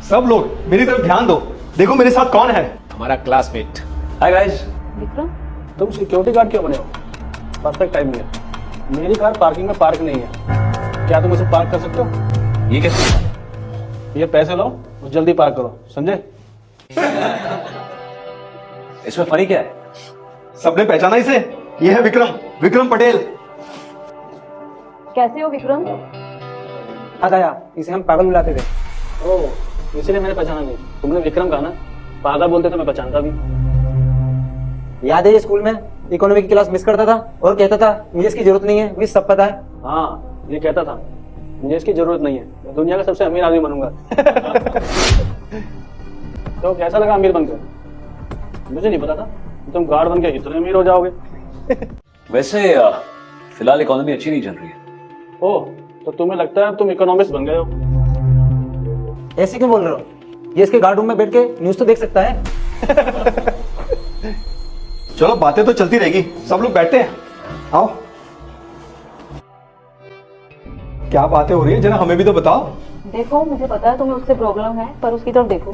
सब लोग मेरी तरफ ध्यान दो, देखो मेरे साथ कौन है। हमारा क्लासमेट। Hi guys. विक्रम, तुम सिक्योरिटी गार्ड क्यों बने हो? परफेक्ट टाइम है। मेरी कार पार्किंग में पार्क नहीं है, क्या तुम इसे पार्क कर सकते हो? ये कैसे? ये पैसे लो और जल्दी पार्क करो, समझे? इसमें फनी क्या है? सबने पहचाना इसे? ये है विक्रम, विक्रम पटेल। कैसे हो विक्रम? याद आया, इसे हम पागल बुलाते थे। ओह, इसीलिए मैंने पहचाना नहीं। तुमने विक्रम कहा ना, पागल बोलते तो मैं पहचानता भी। याद है ये स्कूल में इकोनॉमी की क्लास मिस करता था और कहता था मुझे इसकी जरूरत नहीं है, मुझे सब पता है। हाँ, ये कहता था मुझे इसकी जरूरत नहीं है, मैं दुनिया का सबसे अमीर आदमी बनूंगा। तो कैसा लगा अमीर बनकर? मुझे नहीं पता था तुम गार्ड बन के इतने अमीर हो जाओगे। वैसे फिलहाल इकोनॉमी अच्छी नहीं चल रही है। ओह, तो तुम्हें लगता है तुम इकोनॉमिस्ट बन गए हो? ऐसे क्यों बोल रहे हो? ये इसके गार्ड रूम में बैठ के न्यूज तो देख सकता है। चलो बातें तो चलती रहेगी, सब लोग बैठते हैं, आओ। क्या बातें हो रही है, जरा हमें भी तो बताओ। देखो, मुझे पता है तुम्हें उससे प्रॉब्लम है, पर उसकी तरफ देखो।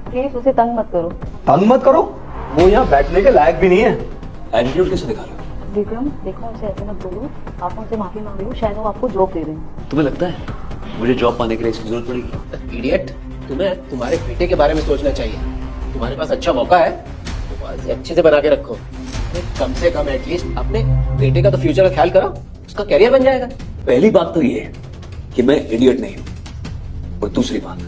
प्लीज उसे तंग मत करो। तंग मत करो, वो यहाँ बैठने के लायक भी नहीं है। एटीट्यूड कैसे दिखा रहे हो? विक्रम, देखो उसे ऐसे मत बोलो। आप उनसे माफी मांग लो, शायद वो आपको जॉब दे दें। तुम्हें लगता है मुझे जॉब पाने के लिए इसकी जरूरत पड़ेगी? इडियट, तुम्हें तुम्हारे बेटे के बारे में सोचना चाहिए। तुम्हारे पास अच्छा मौका है, तो इसे अच्छे से बना के रखो। कम से कम एटलीस्ट अपने बेटे का तो फ्यूचर का ख्याल करो, उसका कैरियर बन जाएगा। पहली बात तो ये कि मैं इडियट नहीं हूँ, और दूसरी बात,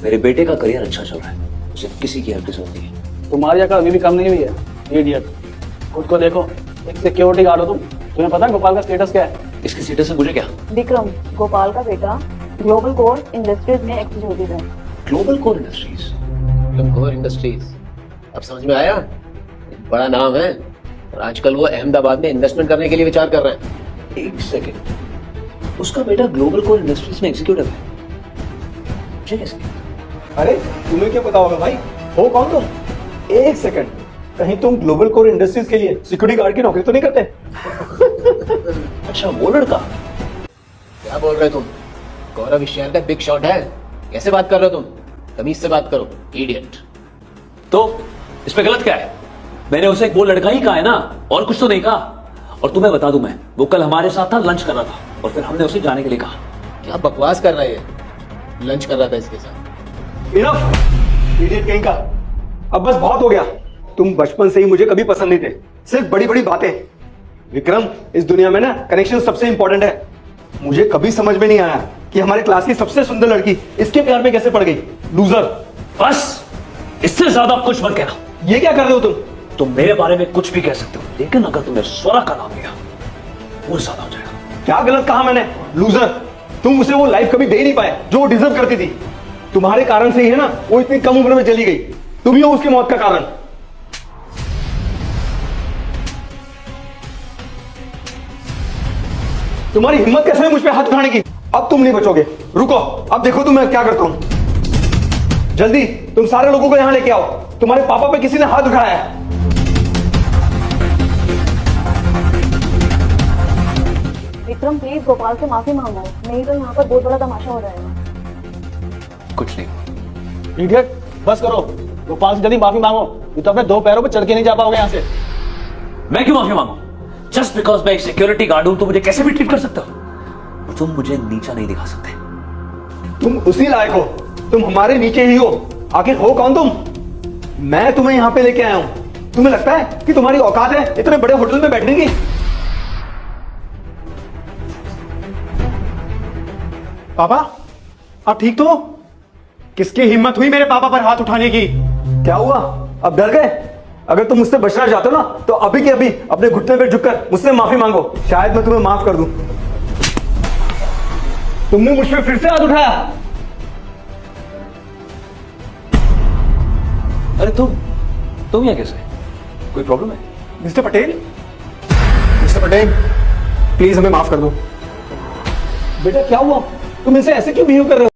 मेरे बेटे का करियर अच्छा चल रहा है, उसे किसी की हेल्प की जरूरत नहीं है। तुम्हारी अकल अभी भी कम नहीं हुई है, इडियट। खुद को देखो, एक सिक्योरिटी गार्ड हो तुम। तुम्हें पता है गोपाल का स्टेटस क्या है? इसके स्टेटस से मुझे क्या? विक्रम, गोपाल का बेटा ग्लोबल कोर इंडस्ट्रीज में एग्जीक्यूटिव है। Global core industries? Core industries, अब समझ में आया? एक बड़ा नाम है, और आजकल वो अहमदाबाद में इन्वेस्टमेंट करने के लिए विचार कर रहे हैं। एक सेकंड, उसका बेटा ग्लोबल कोर इंडस्ट्रीज में एग्जीक्यूटिव है? मुझे कैसे? अरे तुम्हें क्या पता होगा भाई, हो कौन तुम? एक सेकंड, कहीं तुम ग्लोबल कोर इंडस्ट्रीज के लिए सिक्योरिटी गार्ड की नौकरी तो नहीं करते? अच्छा, वो लड़का। क्या बोल रहे हो तुम? गौरव इस शहर का बिग शॉट है, कैसे बात कर रहे हो तुम? तमीज से बात करो, इडियट। तो इसमें गलत क्या है? मैंने उसे वो लड़का ही कहा है ना, और कुछ तो नहीं कहा। और तुम्हें बता दूं, मैं वो कल हमारे साथ था, लंच कर रहा था, और फिर हमने उसे जाने के लिए कहा। क्या बकवास कर रहा है? लंच कर रहा था इसके साथ। इनफ, इडियट कहीं का। अब बस बहुत हो गया, तुम बचपन से ही मुझे कभी पसंद नहीं थे, सिर्फ बड़ी बड़ी बातें। विक्रम, इस दुनिया में ना कनेक्शन सबसे इंपॉर्टेंट है। मुझे कभी समझ में नहीं आया कि हमारे क्लास की सबसे सुंदर लड़की इसके प्यार में कैसे पड़ गई। लूजर। बस, इससे ज्यादा कुछ मत कहना। ये क्या कर रहे हो तुम? तुम मेरे बारे में कुछ भी कह सकते हो, लेकिन अगर तुमने स्वरा का नाम लिया, वो ज्यादा हो जाएगा। क्या गलत कहा मैंने? लूजर, तुम उसे वो लाइफ कभी दे ही नहीं पाए जो वो डिजर्व करती थी। तुम्हारे कारण से ही है ना वो इतनी कम उम्र में चली गई। तुम ही हो उसकी मौत का कारण। तुम्हारी हिम्मत कैसे है मुझ पे हाथ उठाने की? अब तुम नहीं बचोगे, रुको, अब देखो तुम मैं क्या करता हूं। जल्दी तुम सारे लोगों को यहां लेके आओ, तुम्हारे पापा पे किसी ने हाथ उठाया है। विक्रम, प्लीज गोपाल से माफी मांगो, नहीं तो यहाँ पर बहुत बड़ा तमाशा हो जाएगा। कुछ नहीं। इडियट, बस करो। गोपाल से जल्दी माफी मांगो, ये तो अपने दो पैरों पर चढ़ के नहीं जा पाओगे यहाँ से। मैं क्यों माफी मांगू? जस्ट बिकॉज मैं एक सिक्योरिटी गार्ड हूं तो मुझे कैसे भी ट्रीट कर सकते हो? तुम मुझे नीचा नहीं दिखा सकते। तुम उसी लायक हो, तुम हमारे नीचे ही हो। आखिर हो कौन तुम? मैं तुम्हें यहाँ पे लेके आया हूं। तुम्हें लगता है कि तुम्हारी औकात है इतने बड़े होटल में बैठने की? पापा, आप ठीक तो? किसकी हिम्मत हुई मेरे पापा पर हाथ उठाने की? क्या हुआ, अब डर गए? अगर तुम मुझसे बचना चाहते हो ना तो अभी के अभी अपने घुटने पे झुककर मुझसे माफी मांगो, शायद मैं तुम्हें माफ कर दूं। तुमने मुझ पे फिर से हाथ उठाया। अरे तुम यहाँ कैसे? कोई प्रॉब्लम है? Mister Patel, mister Patel, please हमें माफ कर दो। बेटा क्या हुआ, तुम इनसे ऐसे क्यों बिहेव कर रहे हो?